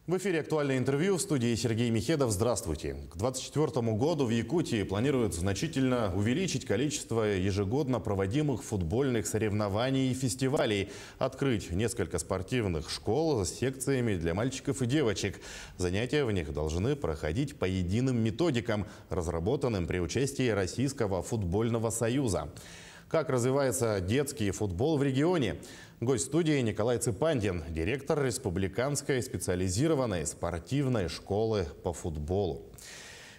В эфире «Актуальное интервью», в студии Сергей Михедов. Здравствуйте. К 2024 году в Якутии планируют значительно увеличить количество ежегодно проводимых футбольных соревнований и фестивалей, открыть несколько спортивных школ с секциями для мальчиков и девочек. Занятия в них должны проходить по единым методикам, разработанным при участии Российского футбольного союза. Как развивается детский футбол в регионе? Гость студии Николай Цыпандин, директор Республиканской специализированной спортивной школы по футболу.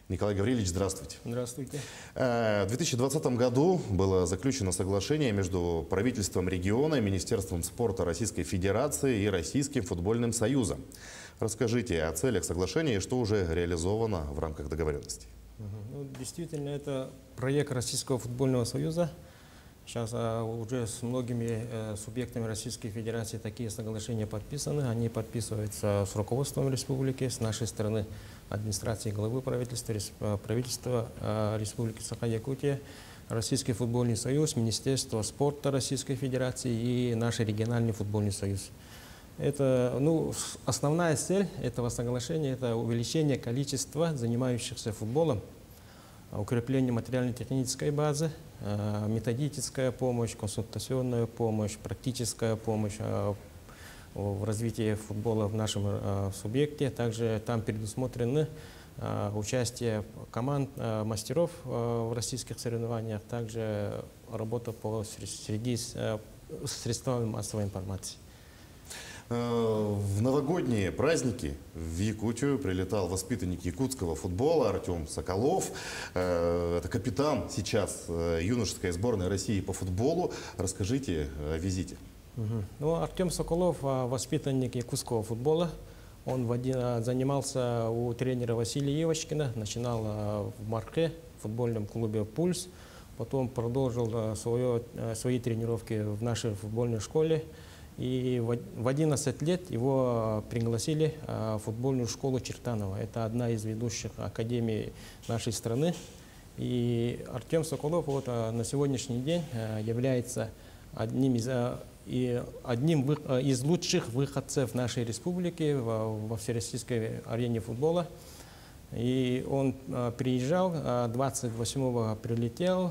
Николай Гаврилович, здравствуйте. Здравствуйте. В 2020 году было заключено соглашение между правительством региона, Министерством спорта Российской Федерации и Российским футбольным союзом. Расскажите о целях соглашения и что уже реализовано в рамках договоренности. Действительно, это проект Российского футбольного союза. Сейчас уже с многими субъектами Российской Федерации такие соглашения подписаны. Они подписываются с руководством республики, с нашей стороны администрации главы правительства Республики Саха-Якутия, Российский футбольный союз, Министерство спорта Российской Федерации и наш региональный футбольный союз. Это, основная цель этого соглашения – это увеличение количества занимающихся футболом, укрепление материально-технической базы, методическая помощь, консультационная помощь, практическая помощь в развитии футбола в нашем субъекте. Также там предусмотрены участие команд мастеров в российских соревнованиях, также работа среди средствами массовой информации. В новогодние праздники в Якутию прилетал воспитанник якутского футбола Артем Соколов. Это капитан сейчас юношеской сборной России по футболу. Расскажите о визите. Артем Соколов – воспитанник якутского футбола. Он занимался у тренера Василия Ивочкина, начинал в Марке, в футбольном клубе «Пульс». Потом продолжил свои тренировки в нашей футбольной школе. И в 11 лет его пригласили в футбольную школу Чертанова. Это одна из ведущих академий нашей страны. И Артем Соколов на сегодняшний день является одним из лучших выходцев нашей республики во всероссийской арене футбола. И он приезжал, 28-го прилетел,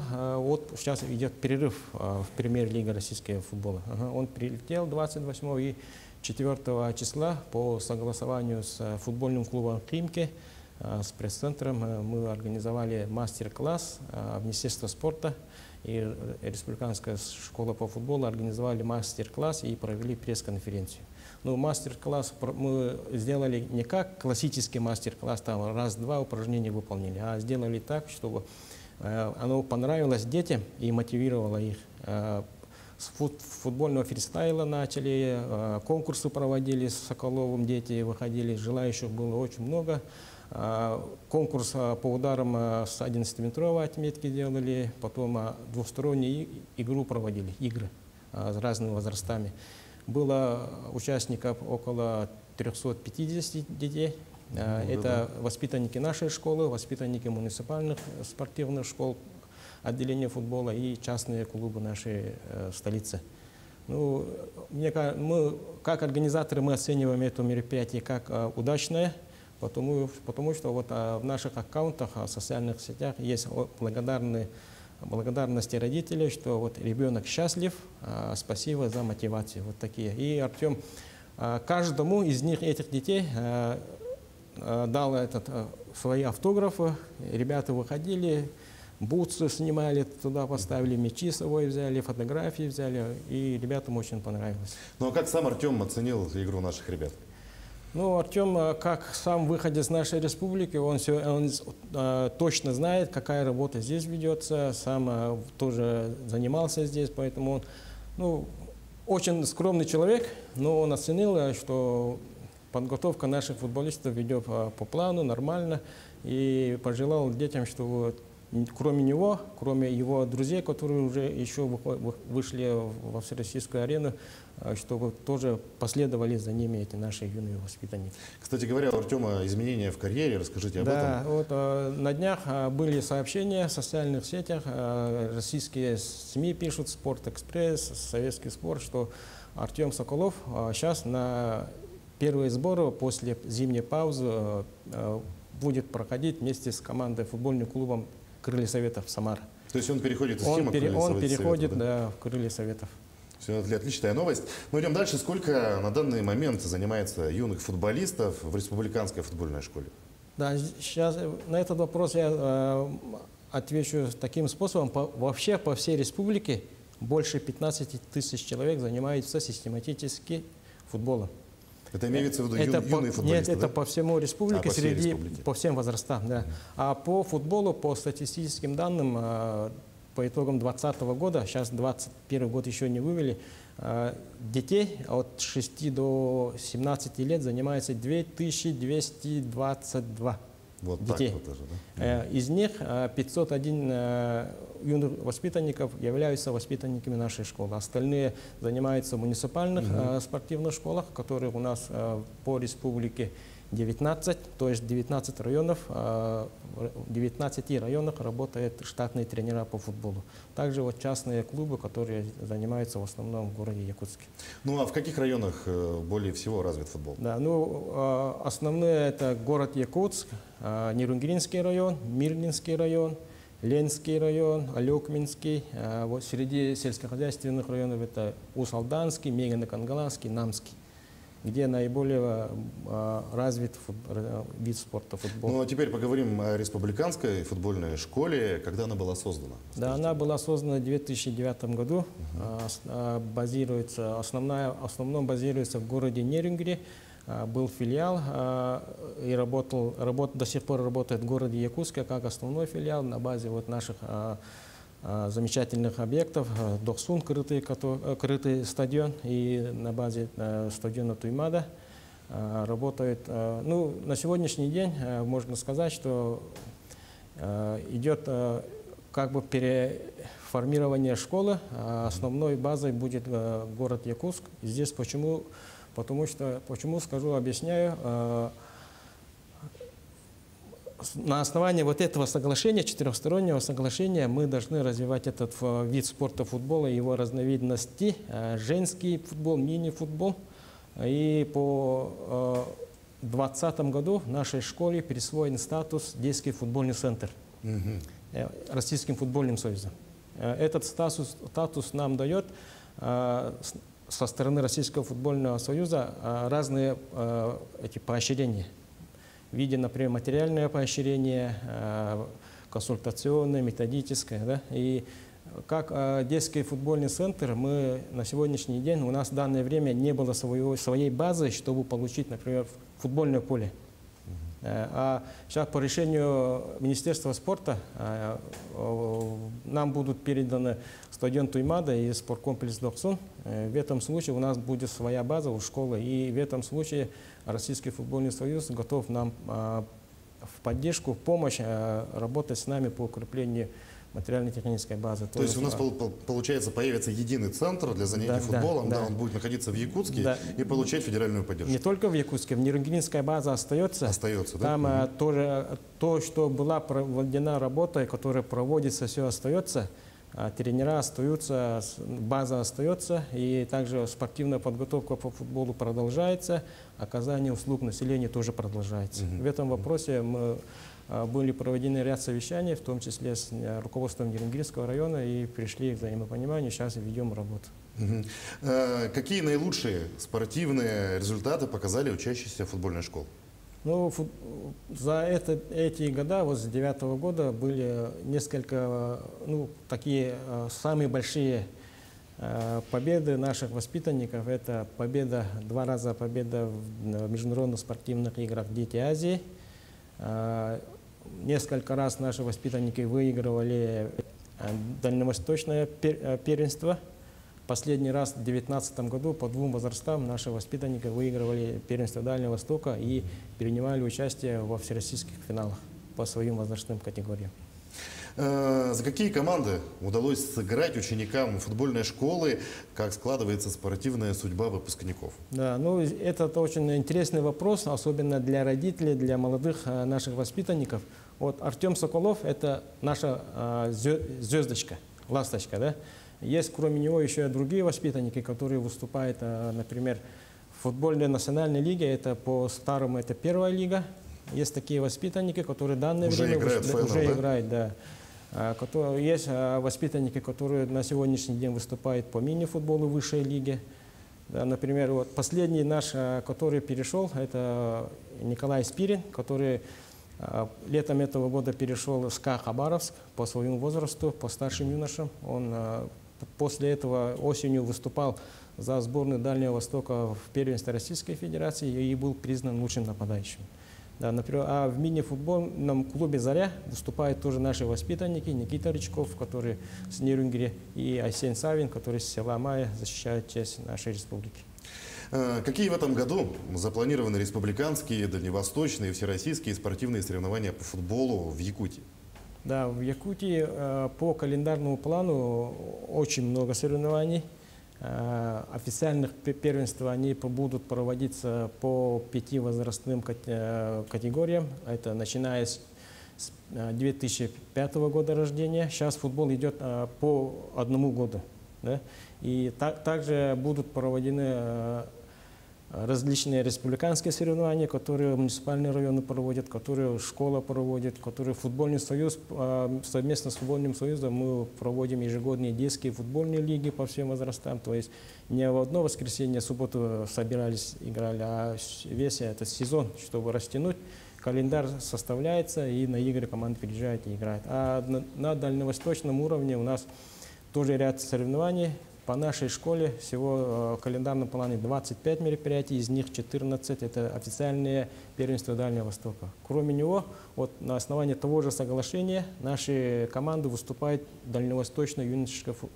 сейчас идет перерыв в премьер-лиге российского футбола. Он прилетел 28-го и 4 числа по согласованию с футбольным клубом «Химки», с пресс-центром мы организовали мастер-класс, Министерство спорта и Республиканская школа по футболу организовали мастер-класс и провели пресс-конференцию. Мастер-класс мы сделали не как классический мастер-класс, там раз-два упражнения выполнили, а сделали так, чтобы оно понравилось детям и мотивировало их. С футбольного фристайла начали, конкурсы проводили с Соколовым, дети выходили, желающих было очень много. Конкурс по ударам с 11-метровой отметки делали, потом двустороннюю игру проводили, игры с разными возрастами. Было участников около 350 детей. Это воспитанники нашей школы, воспитанники муниципальных спортивных школ, отделения футбола и частные клубы нашей столицы. Мы, как организаторы, мы оцениваем это мероприятие как удачное, потому что в наших аккаунтах, в социальных сетях есть благодарности родителей, что ребенок счастлив, спасибо за мотивацию. Вот такие. И Артем каждому из них, этих детей, дал свои автографы. Ребята выходили, бутсы снимали, туда поставили, мячи с собой взяли, фотографии взяли, и ребятам очень понравилось. А как сам Артем оценил игру наших ребят? Артем, как сам выходец из нашей республики, он точно знает, какая работа здесь ведется, сам тоже занимался здесь, поэтому он очень скромный человек, но он оценил, что подготовка наших футболистов идет по плану, нормально, и пожелал детям, что кроме него, кроме его друзей, которые уже еще вышли во всероссийскую арену, чтобы тоже последовали за ними эти наши юные воспитанники. Кстати говоря, у Артема изменения в карьере, расскажите об этом. Да, на днях были сообщения в социальных сетях, российские СМИ пишут, «Спортэкспресс», «Советский спорт», что Артем Соколов сейчас на первые сборы после зимней паузы будет проходить вместе с командой футбольным клубом «Крылья Советов» Самара. То есть он переходит из Он Хима переходит, Советов, да, в «Крылья Советов». Все, отличная новость. Мы идем дальше. Сколько на данный момент занимается юных футболистов в республиканской футбольной школе? Да, сейчас на этот вопрос я отвечу таким способом. Вообще по всей республике больше 15 тысяч человек занимаются систематически футболом. Это имеется в виду юные футболисты? Нет, это да? по всему республике, республике. по всем возрастам. Да. А по футболу, по статистическим данным, по итогам 2020 года, сейчас 2021 год еще не вывели, детей от 6 до 17 лет занимается 2222 вот детей. Так вот даже, да? Из них 501 юных воспитанников являются воспитанниками нашей школы. Остальные занимаются в муниципальных спортивных школах, которые у нас по республике 19, то есть 19 районов, в 19 районах работают штатные тренера по футболу. Также вот частные клубы, которые занимаются в основном в городе Якутске. Ну а в каких районах более всего развит футбол? Да, ну, основные это город Якутск, Нерунгринский район, Мирнинский район, Ленский район, Алекминский. Вот среди сельскохозяйственных районов это Усалданский, Мегано-Кангаласский, Намский, где наиболее развит вид спорта футбол. Ну а теперь поговорим о республиканской футбольной школе. Когда она была создана? Да, она была создана в 2009 году. В основном базируется в городе Нерунгри. Был филиал и до сих пор работает в городе Якутске как основной филиал на базе вот наших замечательных объектов. Дохсун, крытый стадион, и на базе стадиона Туймада работает. Ну, на сегодняшний день можно сказать, что идет как бы переформирование школы. Основной базой будет город Якутск. Здесь почему скажу, объясняю. На основании вот этого соглашения, четырехстороннего соглашения, мы должны развивать этот вид спорта футбола, его разновидности, женский футбол, мини-футбол. И по 2020 году в нашей школе присвоен статус детский футбольный центр Российским футбольным союзом. Этот статус нам дает со стороны Российского футбольного союза разные эти поощрения в виде, например, материальное поощрение, консультационное, методическое. Да? И как детский футбольный центр, мы на сегодняшний день, у нас в данное время не было своей базы, чтобы получить, например, футбольное поле. А сейчас по решению Министерства спорта нам будут переданы стадион Туймада и спорткомплекс Дохсун. В этом случае у нас будет своя база у школы, и в этом случае Российский футбольный союз готов нам в поддержку, в помощь работать с нами по укреплению материально-технической базы. То есть у нас, получается, появится единый центр для занятий футболом, да, он будет находиться в Якутске и получать федеральную поддержку. Не только в Якутске, в Нерунгринская база остается. Остается, да? Там тоже то, что была проведена работа, которая проводится, все остается. Тренера остаются, база остается, и также спортивная подготовка по футболу продолжается, оказание услуг населению тоже продолжается. В этом вопросе были проведены ряд совещаний, в том числе с руководством Нерунгринского района, и пришли к взаимопониманию, сейчас ведем работу. Какие наилучшие спортивные результаты показали учащиеся футбольной школы? Ну, за эти года, вот с 2009 года, были несколько, такие самые большие победы наших воспитанников. Это два раза победа в международных спортивных играх «Дети Азии». Несколько раз наши воспитанники выигрывали дальневосточное первенство. Последний раз в 2019 году по двум возрастам наши воспитанники выигрывали первенство Дальнего Востока и принимали участие во всероссийских финалах по своим возрастным категориям. За какие команды удалось сыграть ученикам футбольной школы? Как складывается спортивная судьба выпускников? Да, это очень интересный вопрос, особенно для родителей, для молодых наших воспитанников. Вот Артем Соколов – это наша звездочка, ласточка, да? Есть, кроме него, еще другие воспитанники, которые выступают, например, футбольной национальной лиге, это по-старому это первая лига. Есть такие воспитанники, которые в данное уже время играют, играют, да. Есть воспитанники, которые на сегодняшний день выступают по мини-футболу высшей лиги. Да, например, вот последний наш, который перешел, это Николай Спирин, который летом этого года перешел в СКА Хабаровск по своему возрасту, по старшим юношам. Он после этого осенью выступал за сборную Дальнего Востока в первенстве Российской Федерации и был признан лучшим нападающим. Да, например, а в мини-футбольном клубе «Заря» выступают тоже наши воспитанники, Никита Рычков, который с Нерюнгри, и Айсен Савин, который с села Майя защищает честь нашей республики. Какие в этом году запланированы республиканские, дальневосточные, всероссийские спортивные соревнования по футболу в Якутии? Да, в Якутии по календарному плану очень много соревнований. Официальных первенств они будут проводиться по 5 возрастным категориям. Это начиная с 2005 года рождения. Сейчас футбол идет по 1 году. Да? И также будут проведены различные республиканские соревнования, которые муниципальные районы проводят, которые школа проводит, которые футбольный союз, совместно с футбольным союзом мы проводим ежегодные детские футбольные лиги по всем возрастам. То есть не в одно воскресенье, субботу собирались, играли, а весь этот сезон, чтобы растянуть. Календарь составляется, и на игры команда приезжает и играет. А на дальневосточном уровне у нас тоже ряд соревнований. По нашей школе всего в календарном плане 25 мероприятий, из них 14 – это официальные первенства Дальнего Востока. Кроме него, вот на основании того же соглашения наши команды выступают в Дальневосточной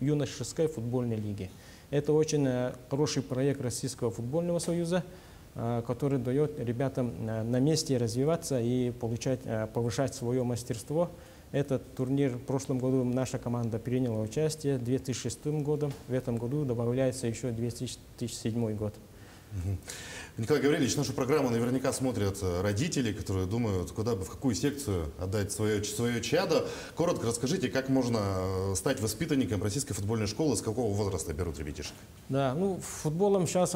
юношеской футбольной лиге. Это очень хороший проект Российского футбольного союза, который дает ребятам на месте развиваться и повышать свое мастерство. Этот турнир в прошлом году наша команда приняла участие, в 2006 году. В этом году добавляется еще 2007 год. Николай Гаврилович, нашу программу наверняка смотрят родители, которые думают, куда бы, в какую секцию отдать свое чадо. Коротко расскажите, как можно стать воспитанником российской футбольной школы, с какого возраста берут ребятишек? Да, ну, футболом сейчас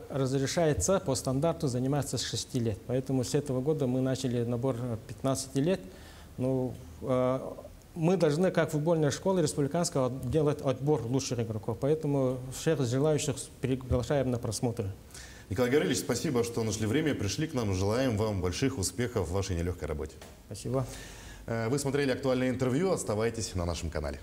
разрешается по стандарту заниматься с 6 лет. Поэтому с этого года мы начали набор 15 лет. Ну, мы должны, как футбольная школа республиканская, делать отбор лучших игроков. Поэтому всех желающих приглашаем на просмотр. Николай Гаврилович, спасибо, что нашли время, пришли к нам. Желаем вам больших успехов в вашей нелегкой работе. Спасибо. Вы смотрели актуальное интервью. Оставайтесь на нашем канале.